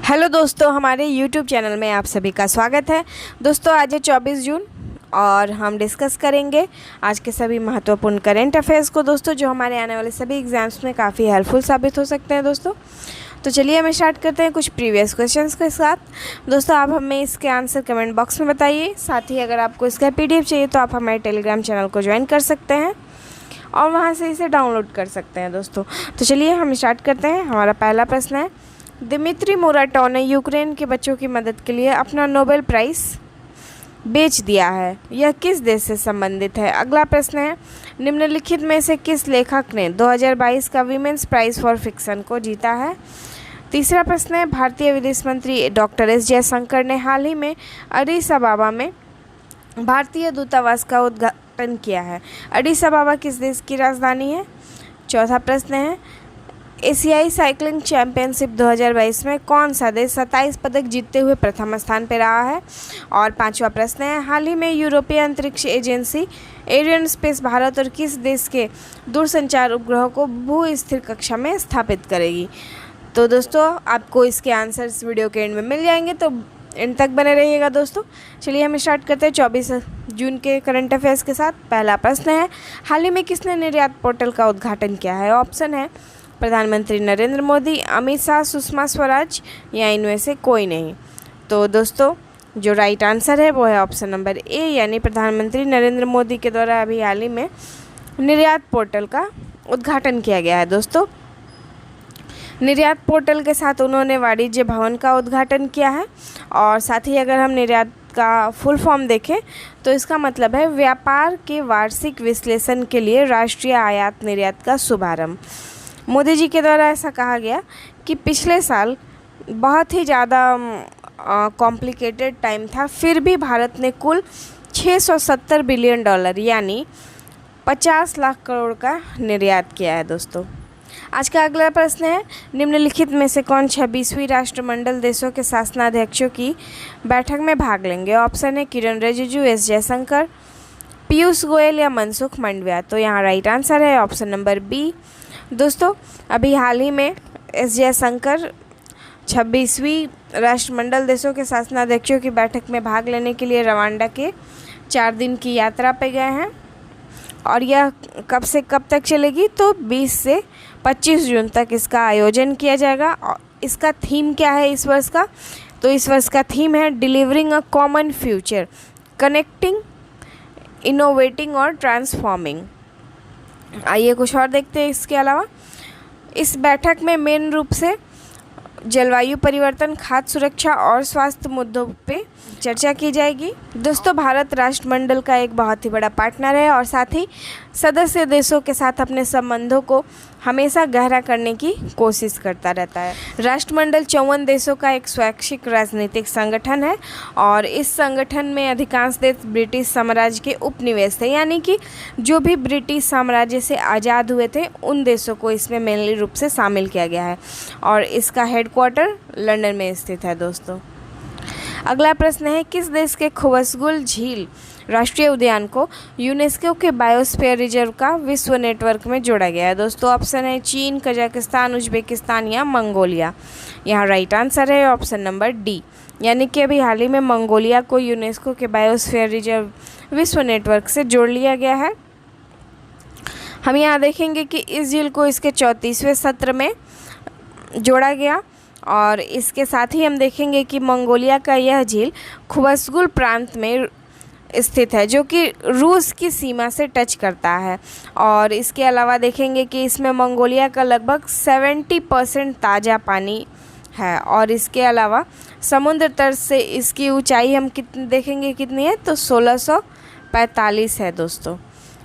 Hello दोस्तों, हमारे YouTube channel में आप सभी का स्वागत है। दोस्तों, आज है 24 जून और हम डिस्कस करेंगे आज के सभी महत्वपूर्ण करेंट अफेयर्स को दोस्तों, जो हमारे आने वाले सभी एग्जाम्स में काफ़ी हेल्पफुल साबित हो सकते हैं दोस्तों। तो चलिए हम स्टार्ट करते हैं कुछ प्रीवियस क्वेश्चंस के साथ। दोस्तों, आप हमें इसके आंसर कमेंट बॉक्स में बताइए। साथ ही अगर आपको इसका PDF चाहिए तो आप हमारे टेलीग्राम चैनल को ज्वाइन कर सकते हैं और वहाँ से इसे डाउनलोड कर सकते हैं दोस्तों। तो चलिए हम स्टार्ट करते हैं। हमारा पहला प्रश्न है, दिमित्री मुराटोव ने यूक्रेन के बच्चों की मदद के लिए अपना नोबेल प्राइज़ बेच दिया है, यह किस देश से संबंधित है। अगला प्रश्न है, निम्नलिखित में से किस लेखक ने 2022 का वीमेंस प्राइज़ फॉर फिक्शन को जीता है। तीसरा प्रश्न है, भारतीय विदेश मंत्री डॉक्टर एस जयशंकर ने हाल ही में अडीस अबाबा में भारतीय दूतावास का उद्घाटन किया है। अडीस अबाबा किस देश की राजधानी है। चौथा प्रश्न है, एशियाई साइकिलिंग चैंपियनशिप 2022 में कौन सा देश 27 पदक जीतते हुए प्रथम स्थान पर रहा है। और पांचवा प्रश्न है, हाल ही में यूरोपीय अंतरिक्ष एजेंसी एरियन स्पेस भारत और किस देश के दूरसंचार उपग्रह को भू स्थिर कक्षा में स्थापित करेगी। तो दोस्तों, आपको इसके आंसर्स वीडियो के एंड में मिल जाएंगे, तो एंड तक बने रहिएगा दोस्तों। चलिए हम स्टार्ट करते हैं 24 जून के करंट अफेयर्स के साथ। पहला प्रश्न है, हाल ही में किसने निर्यात पोर्टल का उद्घाटन किया है। ऑप्शन है प्रधानमंत्री नरेंद्र मोदी, अमित शाह, सुषमा स्वराज या इनमें से कोई नहीं। तो दोस्तों, जो राइट आंसर है वो है ऑप्शन नंबर ए, यानी प्रधानमंत्री नरेंद्र मोदी के द्वारा अभी हाल ही में निर्यात पोर्टल का उद्घाटन किया गया है दोस्तों। निर्यात पोर्टल के साथ उन्होंने वाणिज्य भवन का उद्घाटन किया है और साथ ही अगर हम निर्यात का फुल फॉर्म देखें तो इसका मतलब है व्यापार के वार्षिक विश्लेषण के लिए राष्ट्रीय आयात निर्यात का शुभारंभ। मोदी जी के द्वारा ऐसा कहा गया कि पिछले साल बहुत ही ज़्यादा कॉम्प्लिकेटेड टाइम था, फिर भी भारत ने कुल 670 बिलियन डॉलर यानी 50 लाख करोड़ का निर्यात किया है दोस्तों। आज का अगला प्रश्न है, निम्नलिखित में से कौन 26वीं राष्ट्रमंडल देशों के शासनाध्यक्षों की बैठक में भाग लेंगे। ऑप्शन है किरण रिजिजू, एस जयशंकर, पीयूष गोयल या मनसुख मंडाविया। तो यहाँ राइट आंसर है ऑप्शन नंबर बी। दोस्तों, अभी हाल ही में एस जयशंकर 26वीं राष्ट्रमंडल देशों के शासनाध्यक्षों की बैठक में भाग लेने के लिए रवांडा के 4 दिन की यात्रा पे गए हैं और यह कब से कब तक चलेगी, तो 20 से 25 जून तक इसका आयोजन किया जाएगा। और इसका थीम क्या है इस वर्ष का, तो इस वर्ष का थीम है delivering a common future, connecting, innovating और ट्रांसफॉर्मिंग। आइए कुछ और देखते हैं। इसके अलावा इस बैठक में मेन रूप से जलवायु परिवर्तन, खाद्य सुरक्षा और स्वास्थ्य मुद्दों पे चर्चा की जाएगी। दोस्तों, भारत राष्ट्रमंडल का एक बहुत ही बड़ा पार्टनर है और साथ ही सदस्य देशों के साथ अपने संबंधों को हमेशा गहरा करने की कोशिश करता रहता है। राष्ट्रमंडल 54 देशों का एक स्वैच्छिक राजनीतिक संगठन है और इस संगठन में अधिकांश देश ब्रिटिश साम्राज्य के उपनिवेश थे, यानी कि जो भी ब्रिटिश साम्राज्य से आज़ाद हुए थे उन देशों को इसमें मेनली रूप से शामिल किया गया है और इसका हेडक्वार्टर लंदन में स्थित है दोस्तों। अगला प्रश्न है, किस देश के खुबसगुल झील राष्ट्रीय उद्यान को यूनेस्को के बायोस्फीयर रिजर्व का विश्व नेटवर्क में जोड़ा गया है। दोस्तों, ऑप्शन है चीन, कजाकिस्तान, उज्बेकिस्तान या मंगोलिया। यहाँ राइट आंसर है ऑप्शन नंबर डी, यानी कि अभी हाल ही में मंगोलिया को यूनेस्को के बायोस्फीयर रिजर्व विश्व नेटवर्क से जोड़ लिया गया है। हम यहाँ देखेंगे कि इस झील को इसके 34वें सत्र में जोड़ा गया और इसके साथ ही हम देखेंगे कि मंगोलिया का यह झील खुबसगुल प्रांत में स्थित है, जो कि रूस की सीमा से टच करता है। और इसके अलावा देखेंगे कि इसमें मंगोलिया का लगभग 70% ताज़ा पानी है और इसके अलावा समुद्र तट से इसकी ऊंचाई हम कितनी देखेंगे कितनी है, तो 1645 है दोस्तों।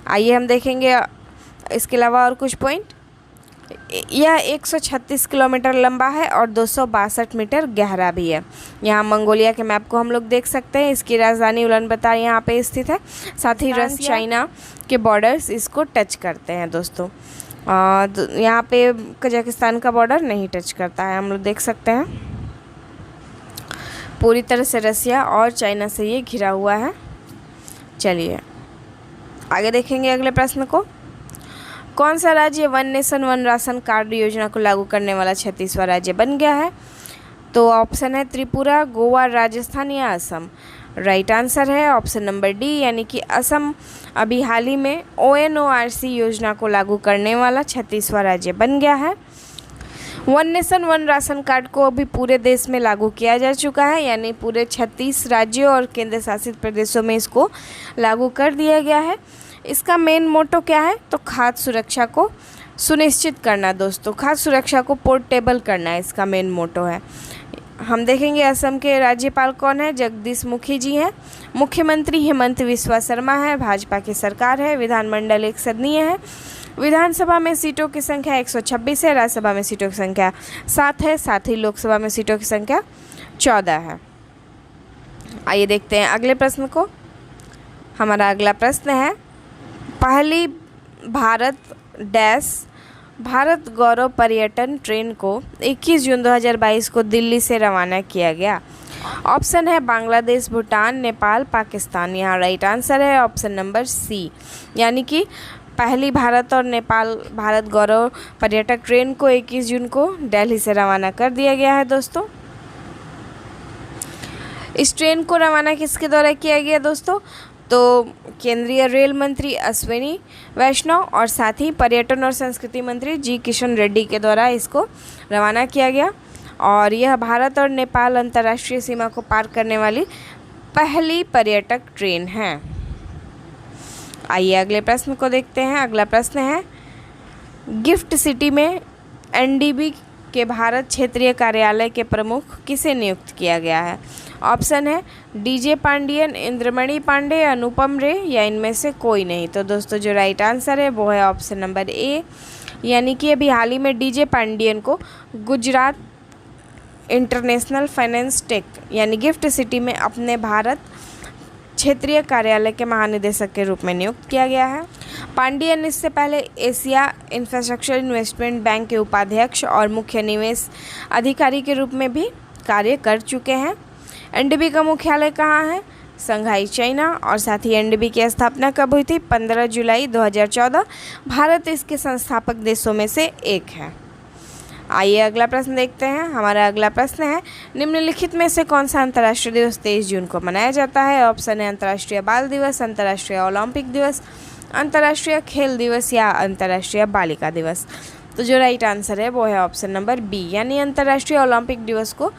आइए हम देखेंगे इसके अलावा और कुछ पॉइंट। यह 136 किलोमीटर लंबा है और 262 मीटर गहरा भी है। यहाँ मंगोलिया के मैप को हम लोग देख सकते हैं। इसकी राजधानी उलानबातर यहाँ पे स्थित है। साथ ही रशिया, चाइना के बॉर्डर्स इसको टच करते हैं दोस्तों। यहाँ पे कजाकिस्तान का बॉर्डर नहीं टच करता है, हम लोग देख सकते हैं। पूरी तरह से रशिया और चाइना से ये घिरा हुआ है। चलिए आगे देखेंगे अगले प्रश्न को। कौन सा राज्य one nation one ration card योजना को लागू करने वाला 36वां राज्य बन गया है। तो ऑप्शन है त्रिपुरा, गोवा, राजस्थान या असम। राइट आंसर है ऑप्शन नंबर डी, यानी कि असम अभी हाल ही में ONORC योजना को लागू करने वाला 36वां राज्य बन गया है। One nation one ration card को अभी पूरे देश में लागू किया जा चुका है, यानी पूरे 36 राज्यों और केंद्र शासित प्रदेशों में इसको लागू कर दिया गया है। इसका मेन मोटो क्या है, तो खाद्य सुरक्षा को सुनिश्चित करना दोस्तों, खाद्य सुरक्षा को पोर्टेबल करना इसका मेन मोटो है। हम देखेंगे असम के राज्यपाल कौन है, जगदीश मुखी जी हैं। मुख्यमंत्री हेमंत बिस्वा शर्मा है, भाजपा की सरकार है। विधानमंडल एक सदनीय है। विधानसभा में सीटों की संख्या 126 है, राज्यसभा में सीटों की संख्या 7 है, साथ ही लोकसभा में सीटों की संख्या 14 है। आइए देखते हैं अगले प्रश्न को। हमारा अगला प्रश्न है, पहली भारत गौरव पर्यटन ट्रेन को 21 जून 2022 को दिल्ली से रवाना किया गया। ऑप्शन है बांग्लादेश, भूटान, नेपाल, पाकिस्तान। यहाँ राइट आंसर है ऑप्शन नंबर सी, यानी कि पहली भारत गौरव पर्यटक ट्रेन को 21 जून को दिल्ली से रवाना कर दिया गया है दोस्तों। इस ट्रेन को रवाना किसके द्वारा किया गया दोस्तों, तो केंद्रीय रेल मंत्री अश्विनी वैष्णव और साथ ही पर्यटन और संस्कृति मंत्री जी किशन रेड्डी के द्वारा इसको रवाना किया गया। और यह भारत और नेपाल अंतर्राष्ट्रीय सीमा को पार करने वाली पहली पर्यटक ट्रेन है। आइए अगले प्रश्न को देखते हैं। अगला प्रश्न है, गिफ्ट सिटी में NDB के भारत क्षेत्रीय कार्यालय के प्रमुख किसे नियुक्त किया गया है। ऑप्शन है DJ पांडियन, इंद्रमणि पांडे, अनुपम रे या इनमें से कोई नहीं। तो दोस्तों जो राइट आंसर है वो है ऑप्शन नंबर ए, यानी कि अभी हाल ही में DJ पांडियन को गुजरात इंटरनेशनल फाइनेंस टेक यानी गिफ्ट सिटी में अपने भारत क्षेत्रीय कार्यालय के महानिदेशक के रूप में नियुक्त किया गया है। पांडियन इससे पहले एशिया इंफ्रास्ट्रक्चर इन्वेस्टमेंट बैंक के उपाध्यक्ष और मुख्य निवेश अधिकारी के रूप में भी कार्य कर चुके हैं। NDB का मुख्यालय कहाँ है, संघाई चाइना। और साथ ही NDB की स्थापना कब हुई थी, 15 जुलाई 2014। भारत इसके संस्थापक देशों में से एक है। आइए अगला प्रश्न देखते हैं। हमारा अगला प्रश्न है, निम्नलिखित में से कौन सा अंतर्राष्ट्रीय दिवस 23 जून को मनाया जाता है। ऑप्शन है अंतर्राष्ट्रीय बाल दिवस, अंतर्राष्ट्रीय ओलंपिक दिवस, अंतर्राष्ट्रीय खेल दिवस या अंतर्राष्ट्रीय बालिका दिवस। तो जो राइट आंसर है वो है ऑप्शन नंबर बी, यानी अंतर्राष्ट्रीय ओलंपिक दिवस को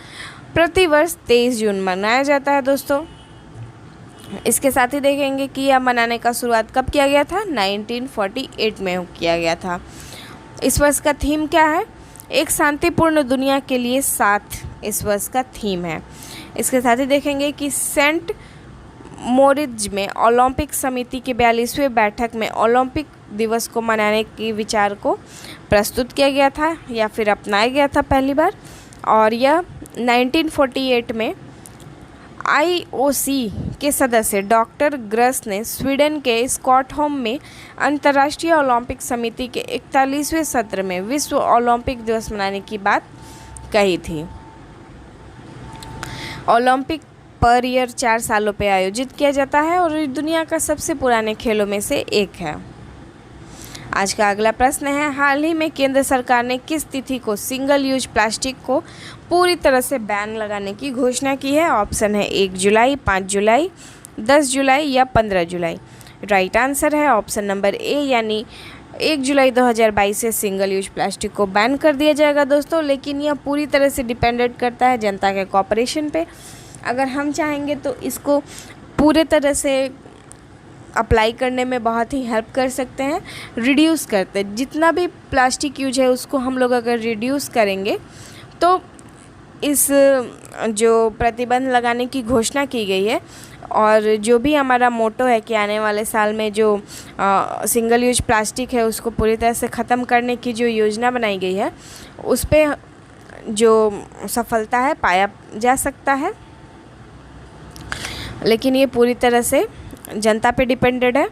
प्रतिवर्ष 23 जून मनाया जाता है दोस्तों। इसके साथ ही देखेंगे कि यह मनाने का शुरुआत कब किया गया था, 1948 में किया गया था। इस वर्ष का थीम क्या है, एक शांतिपूर्ण दुनिया के लिए साथ इस वर्ष का थीम है। इसके साथ ही देखेंगे कि सेंट मोरिज में ओलंपिक समिति की 42वें बैठक में ओलंपिक दिवस को मनाने के विचार को प्रस्तुत किया गया था या फिर अपनाया गया था पहली बार। और यह 1948 में IOC के सदस्य डॉक्टर ग्रस ने स्वीडन के स्टॉकहोम में अंतर्राष्ट्रीय ओलंपिक समिति के 41वें सत्र में विश्व ओलंपिक दिवस मनाने की बात कही थी। ओलंपिक पर ईयर 4 सालों पे आयोजित किया जाता है और ये दुनिया का सबसे पुराने खेलों में से एक है। आज का अगला प्रश्न है, हाल ही में केंद्र सरकार ने किस तिथि को सिंगल यूज प्लास्टिक को पूरी तरह से बैन लगाने की घोषणा की है। ऑप्शन है 1 जुलाई, 5 जुलाई, 10 जुलाई या 15 जुलाई। राइट आंसर है ऑप्शन नंबर ए, यानी 1 जुलाई 2022 से सिंगल यूज प्लास्टिक को बैन कर दिया जाएगा दोस्तों। लेकिन यह पूरी तरह से डिपेंडेंट करता है जनता के कॉपरेशन पे। अगर हम चाहेंगे तो इसको पूरे तरह से अप्लाई करने में बहुत ही हेल्प कर सकते हैं, रिड्यूस करते हैं। जितना भी प्लास्टिक यूज है उसको हम लोग अगर रिड्यूस करेंगे तो इस जो प्रतिबंध लगाने की घोषणा की गई है और जो भी हमारा मोटो है कि आने वाले साल में जो सिंगल यूज प्लास्टिक है उसको पूरी तरह से ख़त्म करने की जो योजना बनाई गई है उस पर जो सफलता है पाया जा सकता है। लेकिन ये पूरी तरह से जनता पे डिपेंडेड है।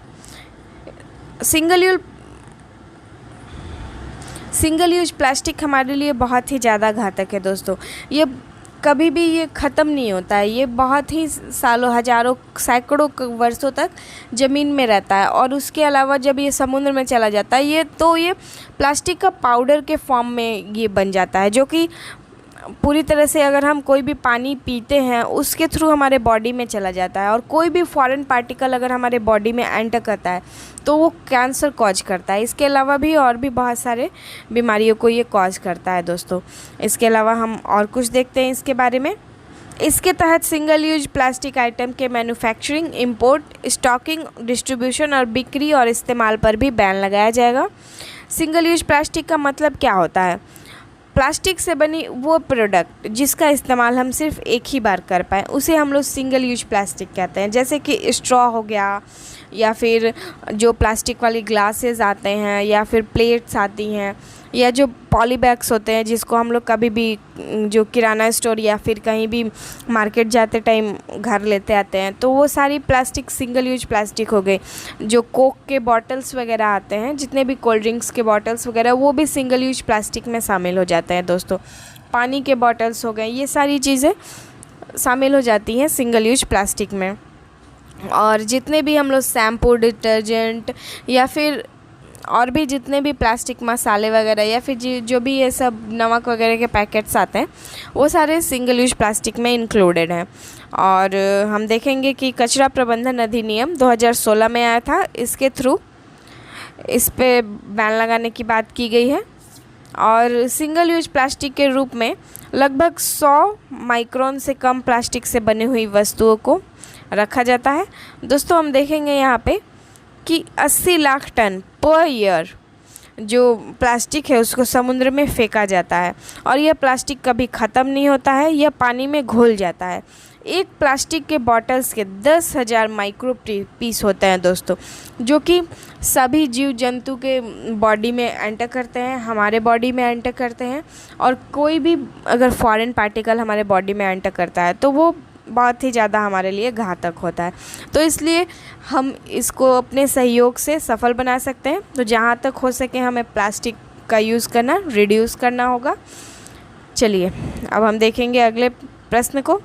सिंगल यूज प्लास्टिक हमारे लिए बहुत ही ज़्यादा घातक है दोस्तों। ये कभी भी ये ख़त्म नहीं होता है, ये बहुत ही सालों, हज़ारों, सैकड़ों वर्षों तक ज़मीन में रहता है। और उसके अलावा जब ये समुद्र में चला जाता है ये प्लास्टिक का पाउडर के फॉर्म में ये बन जाता है, जो कि पूरी तरह से अगर हम कोई भी पानी पीते हैं उसके थ्रू हमारे बॉडी में चला जाता है, और कोई भी फॉरेन पार्टिकल अगर हमारे बॉडी में एंटर करता है तो वो कैंसर कॉज करता है। इसके अलावा भी और भी बहुत सारे बीमारियों को ये कॉज करता है दोस्तों। इसके अलावा हम और कुछ देखते हैं इसके बारे में। इसके तहत सिंगल यूज प्लास्टिक आइटम के मैन्युफैक्चरिंग, इंपोर्ट, स्टॉकिंग, डिस्ट्रीब्यूशन और बिक्री और इस्तेमाल पर भी बैन लगाया जाएगा। सिंगल यूज प्लास्टिक का मतलब क्या होता है? प्लास्टिक से बनी वो प्रोडक्ट जिसका इस्तेमाल हम सिर्फ एक ही बार कर पाएँ उसे हम लोग सिंगल यूज प्लास्टिक कहते हैं। जैसे कि स्ट्रॉ हो गया, या फिर जो प्लास्टिक वाली ग्लासेस आते हैं, या फिर प्लेट्स आती हैं, या जो पॉली बैग्स होते हैं जिसको हम लोग कभी भी जो किराना स्टोर या फिर कहीं भी मार्केट जाते टाइम घर लेते आते हैं, तो वो सारी प्लास्टिक सिंगल यूज प्लास्टिक हो गई। जो कोक के बॉटल्स वगैरह आते हैं, जितने भी कोल्ड ड्रिंक्स के बॉटल्स वगैरह, वो भी सिंगल यूज प्लास्टिक में शामिल हो जाते हैं दोस्तों। पानी के बॉटल्स हो गए, ये सारी चीज़ें शामिल हो जाती हैं सिंगल यूज प्लास्टिक में। और जितने भी हम लोग शैम्पू, डिटर्जेंट या फिर और भी जितने भी प्लास्टिक मसाले वगैरह या फिर जो भी ये सब नमक वगैरह के पैकेट्स आते हैं वो सारे सिंगल यूज प्लास्टिक में इंक्लूडेड हैं। और हम देखेंगे कि कचरा प्रबंधन अधिनियम 2016 में आया था, इसके थ्रू इस पे बैन लगाने की बात की गई है। और सिंगल यूज प्लास्टिक के रूप में लगभग 100 माइक्रोन से कम प्लास्टिक से बनी हुई वस्तुओं को रखा जाता है। दोस्तों हम देखेंगे यहाँ पे कि 80 लाख टन पर ईयर जो प्लास्टिक है उसको समुद्र में फेंका जाता है, और यह प्लास्टिक कभी ख़त्म नहीं होता है, यह पानी में घुल जाता है। एक प्लास्टिक के बॉटल्स के 10,000 माइक्रो पीस होते हैं दोस्तों, जो कि सभी जीव जंतु के बॉडी में एंटर करते हैं, हमारे बॉडी में एंटर करते हैं। और कोई भी अगर फॉरेन पार्टिकल हमारे बॉडी में एंटर करता है तो वो बहुत ही ज़्यादा हमारे लिए घातक होता है। तो इसलिए हम इसको अपने सहयोग से सफल बना सकते हैं। तो जहाँ तक हो सके हमें प्लास्टिक का यूज़ करना रिड्यूस करना होगा। चलिए अब हम देखेंगे अगले प्रश्न को।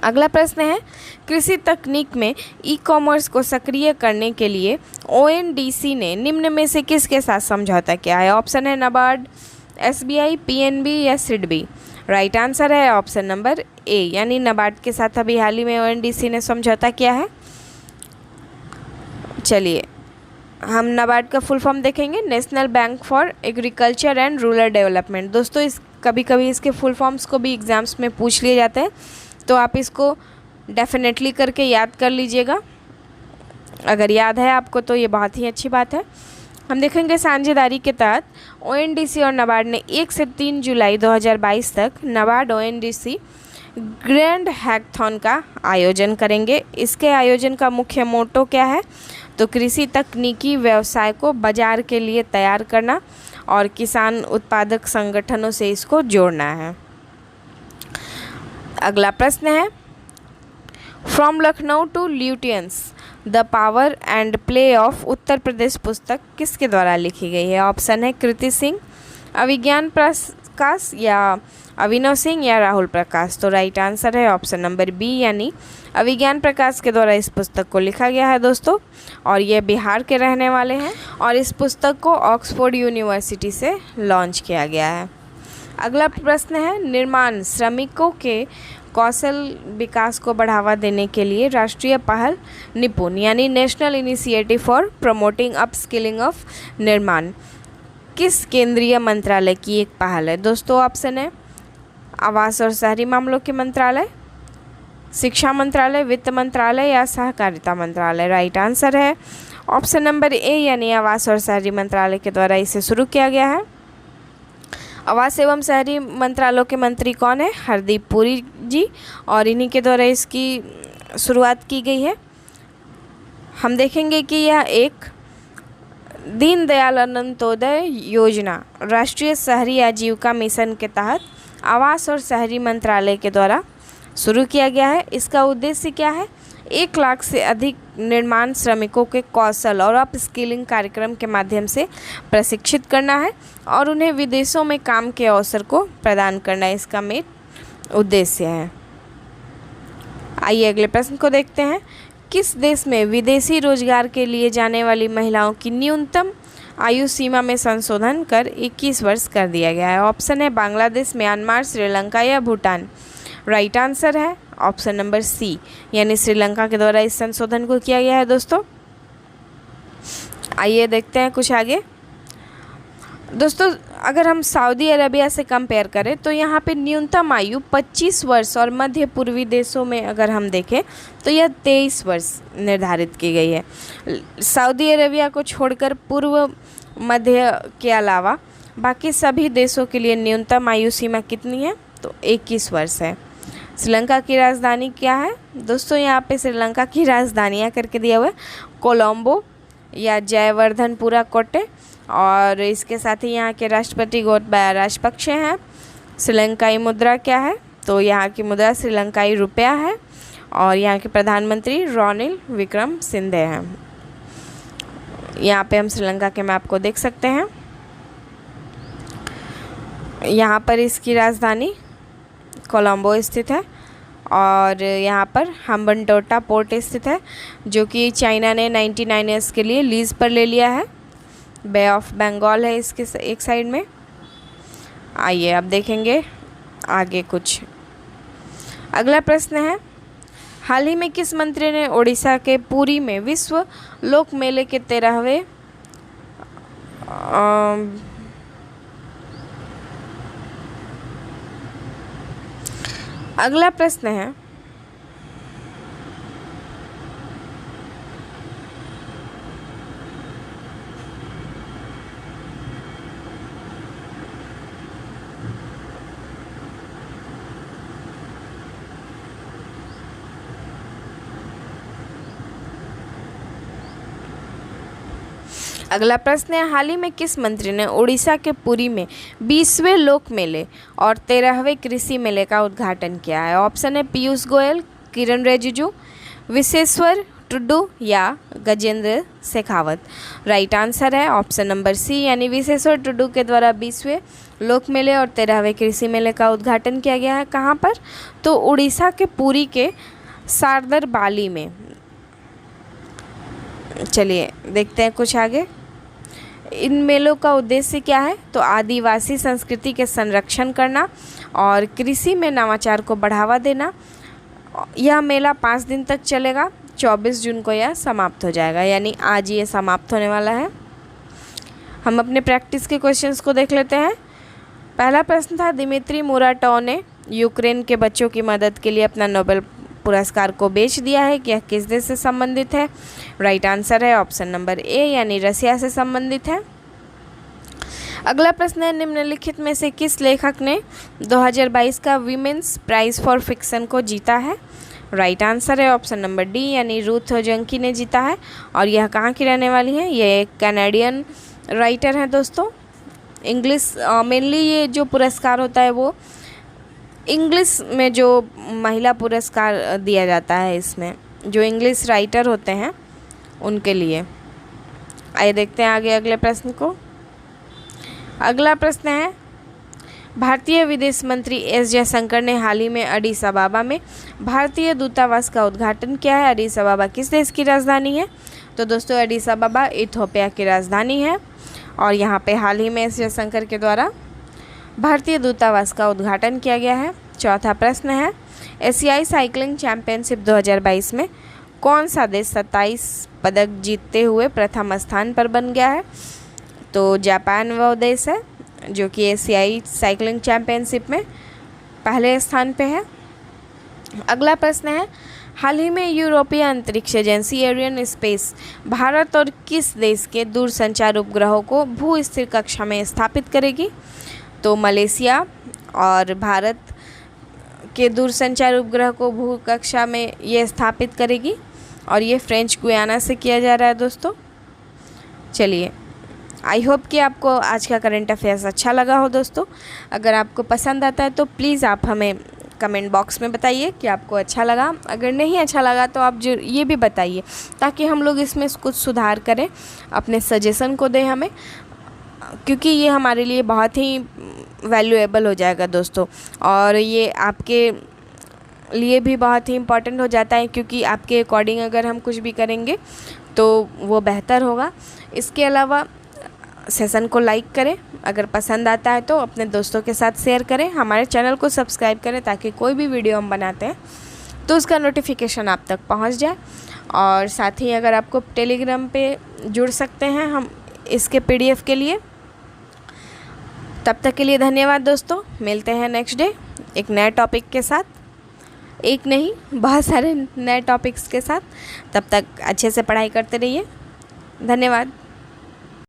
अगला प्रश्न है, कृषि तकनीक में ई कॉमर्स को सक्रिय करने के लिए ONDC ने निम्न में से किसके साथ समझौता किया है? ऑप्शन है नाबार्ड, SBI, PNB या सिडबी। राइट आंसर है ऑप्शन नंबर ए, यानी नाबार्ड के साथ अभी हाल ही में ONDC ने समझौता किया है। चलिए हम नाबार्ड का फुल फॉर्म देखेंगे, national bank for agriculture and rural development. दोस्तों इस कभी कभी इसके फुल फॉर्म्स को भी एग्ज़ाम्स में पूछ लिए जाते हैं, तो आप इसको डेफिनेटली करके याद कर लीजिएगा। अगर याद है आपको तो ये बहुत ही अच्छी बात है। हम देखेंगे साझेदारी के तहत ONDC और नाबार्ड ने 1 से 3 जुलाई 2022 तक नाबार्ड ONDC ग्रैंड हैकथॉन का आयोजन करेंगे। इसके आयोजन का मुख्य मोटो क्या है? तो कृषि तकनीकी व्यवसाय को बाजार के लिए तैयार करना और किसान उत्पादक संगठनों से इसको जोड़ना है। अगला प्रश्न है, from Lucknow to Lutyens the power and play of Uttar Pradesh पुस्तक किसके द्वारा लिखी गई है? ऑप्शन है कृति सिंह, अभिज्ञान प्रकाश या अभिनव सिंह या राहुल प्रकाश। तो राइट आंसर है ऑप्शन नंबर बी, यानी अभिज्ञान प्रकाश के द्वारा इस पुस्तक को लिखा गया है दोस्तों। और ये बिहार के रहने वाले हैं और इस पुस्तक को ऑक्सफोर्ड यूनिवर्सिटी से लॉन्च किया गया है। अगला प्रश्न है, निर्माण श्रमिकों के कौशल विकास को बढ़ावा देने के लिए राष्ट्रीय पहल निपुण यानी national initiative for promoting upskilling of निर्माण किस केंद्रीय मंत्रालय की एक पहल है? दोस्तों ऑप्शन है आवास और शहरी मामलों के मंत्रालय, शिक्षा मंत्रालय, वित्त मंत्रालय या सहकारिता मंत्रालय। राइट आंसर है ऑप्शन नंबर ए, यानी आवास और शहरी मंत्रालय के द्वारा इसे शुरू किया गया है। आवास एवं शहरी मंत्रालयों के मंत्री कौन है? हरदीप पुरी जी, और इन्हीं के द्वारा इसकी शुरुआत की गई है। हम देखेंगे कि यह एक दीनदयाल अंत्योदय योजना राष्ट्रीय शहरी आजीविका मिशन के तहत आवास और शहरी मंत्रालय के द्वारा शुरू किया गया है। इसका उद्देश्य क्या है? 1 लाख से अधिक निर्माण श्रमिकों के कौशल और अपस्किलिंग कार्यक्रम के माध्यम से प्रशिक्षित करना है और उन्हें विदेशों में काम के अवसर को प्रदान करना इसका मेन उद्देश्य है। आइए अगले प्रश्न को देखते हैं। किस देश में विदेशी रोजगार के लिए जाने वाली महिलाओं की न्यूनतम आयु सीमा में संशोधन कर 21 वर्ष कर दिया गया है? ऑप्शन है बांग्लादेश, म्यांमार, श्रीलंका या भूटान। राइट आंसर है ऑप्शन नंबर सी, यानी श्रीलंका के द्वारा इस संशोधन को किया गया है दोस्तों। आइए देखते हैं कुछ आगे। दोस्तों अगर हम सऊदी अरबिया से कंपेयर करें तो यहाँ पे न्यूनतम आयु 25 वर्ष और मध्य पूर्वी देशों में अगर हम देखें तो यह 23 वर्ष निर्धारित की गई है। सऊदी अरबिया को छोड़कर पूर्व मध्य के अलावा बाकी सभी देशों के लिए न्यूनतम आयु सीमा कितनी है? तो 21 वर्ष है। श्रीलंका की राजधानी क्या है? दोस्तों यहाँ पे श्रीलंका की राजधानियाँ करके दिया हुआ है कोलंबो या जयवर्धनपुरा कोटे, और इसके साथ ही यहाँ के राष्ट्रपति गोटाबाया राजपक्षे हैं। श्रीलंकाई मुद्रा क्या है? तो यहाँ की मुद्रा श्रीलंकाई रुपया है, और यहाँ के प्रधानमंत्री रानिल विक्रमसिंघे हैं। यहाँ पे हम श्रीलंका के मैप को देख सकते हैं। यहाँ पर इसकी राजधानी कोलंबो स्थित है, और यहाँ पर हम्बनटोटा पोर्ट स्थित है, जो कि चाइना ने 99 ईयर्स के लिए लीज़ पर ले लिया है। बे ऑफ बंगाल है इसके एक साइड में। आइए अब देखेंगे आगे कुछ। अगला प्रश्न है, हाल ही में किस मंत्री ने ओडिशा के पुरी में विश्व लोक मेले के 13वें अगला प्रश्न है, अगला प्रश्न है, हाल ही में किस मंत्री ने ओडिशा के पुरी में 20वें लोक मेले और 13वें कृषि मेले का उद्घाटन किया है? ऑप्शन है पीयूष गोयल, किरण रिजिजू, विशेश्वर टुडू या गजेंद्र शेखावत। राइट आंसर है ऑप्शन नंबर सी, यानी विशेश्वर टुडू के द्वारा 20वें लोक मेले और 13वें कृषि मेले का उद्घाटन किया गया है। कहाँ पर? तो उड़ीसा के पुरी के सारदर बाली में। चलिए देखते हैं कुछ आगे। इन मेलों का उद्देश्य क्या है? तो आदिवासी संस्कृति के संरक्षण करना और कृषि में नवाचार को बढ़ावा देना। यह मेला 5 दिन तक चलेगा। 24 जून को यह समाप्त हो जाएगा, यानी आज ये समाप्त होने वाला है। हम अपने प्रैक्टिस के क्वेश्चंस को देख लेते हैं। पहला प्रश्न था, दिमित्री मुराटोव ने यूक्रेन के बच्चों की मदद के लिए अपना नोबेल पुरस्कार को बेच दिया है। यह किस देश से संबंधित है? राइट आंसर है ऑप्शन नंबर ए, यानी रसिया से संबंधित है। अगला प्रश्न है, निम्नलिखित में से किस लेखक ने 2022 का वीमेंस प्राइज फॉर फिक्शन को जीता है? राइट आंसर है ऑप्शन नंबर डी, यानी रूथ जंकी ने जीता है। और यह कहाँ की रहने वाली है? ये एक कैनेडियन राइटर हैं दोस्तों। इंग्लिश मेनली ये जो पुरस्कार होता है वो इंग्लिश में जो महिला पुरस्कार दिया जाता है, इसमें जो इंग्लिश राइटर होते हैं उनके लिए। आइए देखते हैं आगे अगले प्रश्न को। अगला प्रश्न है, भारतीय विदेश मंत्री एस जयशंकर ने हाल ही में एडिस अबाबा में भारतीय दूतावास का उद्घाटन किया है। एडिस अबाबा किस देश की राजधानी है? तो दोस्तों एडिस अबाबा इथियोपिया की राजधानी है, और यहाँ पे हाल ही में एस जयशंकर के द्वारा भारतीय दूतावास का उद्घाटन किया गया है। चौथा प्रश्न है, एशियाई साइकिलिंग चैंपियनशिप 2022 में कौन सा देश 27 पदक जीतते हुए प्रथम स्थान पर बन गया है? तो जापान वो देश है जो कि एशियाई साइकिलिंग चैंपियनशिप में पहले स्थान पे है। अगला प्रश्न है, हाल ही में यूरोपीय अंतरिक्ष एजेंसी एरियन स्पेस भारत और किस देश के दूरसंचार उपग्रहों को भू स्थिर कक्षा में स्थापित करेगी? तो मलेशिया और भारत के दूरसंचार उपग्रह को भू कक्षा में ये स्थापित करेगी, और ये फ्रेंच गुयाना से किया जा रहा है दोस्तों। चलिए, आई होप कि आपको आज का करंट अफेयर्स अच्छा लगा हो दोस्तों। अगर आपको पसंद आता है तो प्लीज़ आप हमें कमेंट बॉक्स में बताइए कि आपको अच्छा लगा। अगर नहीं अच्छा लगा तो आप जो ये भी बताइए, ताकि हम लोग इसमें कुछ सुधार करें, अपने सजेशन को दें हमें, क्योंकि ये हमारे लिए बहुत ही वैल्यूएबल हो जाएगा दोस्तों, और ये आपके लिए भी बहुत ही इम्पॉर्टेंट हो जाता है, क्योंकि आपके अकॉर्डिंग अगर हम कुछ भी करेंगे तो वो बेहतर होगा। इसके अलावा सेशन को लाइक करें, अगर पसंद आता है तो अपने दोस्तों के साथ शेयर करें, हमारे चैनल को सब्सक्राइब करें ताकि कोई भी वीडियो हम बनाते हैं तो उसका नोटिफिकेशन आप तक पहुंच जाए। और साथ ही अगर आपको टेलीग्राम पे जुड़ सकते हैं हम इसके PDF के लिए। तब तक के लिए धन्यवाद दोस्तों, मिलते हैं नेक्स्ट डे एक नए टॉपिक के साथ, एक नहीं बहुत सारे नए टॉपिक्स के साथ। तब तक अच्छे से पढ़ाई करते रहिए। धन्यवाद।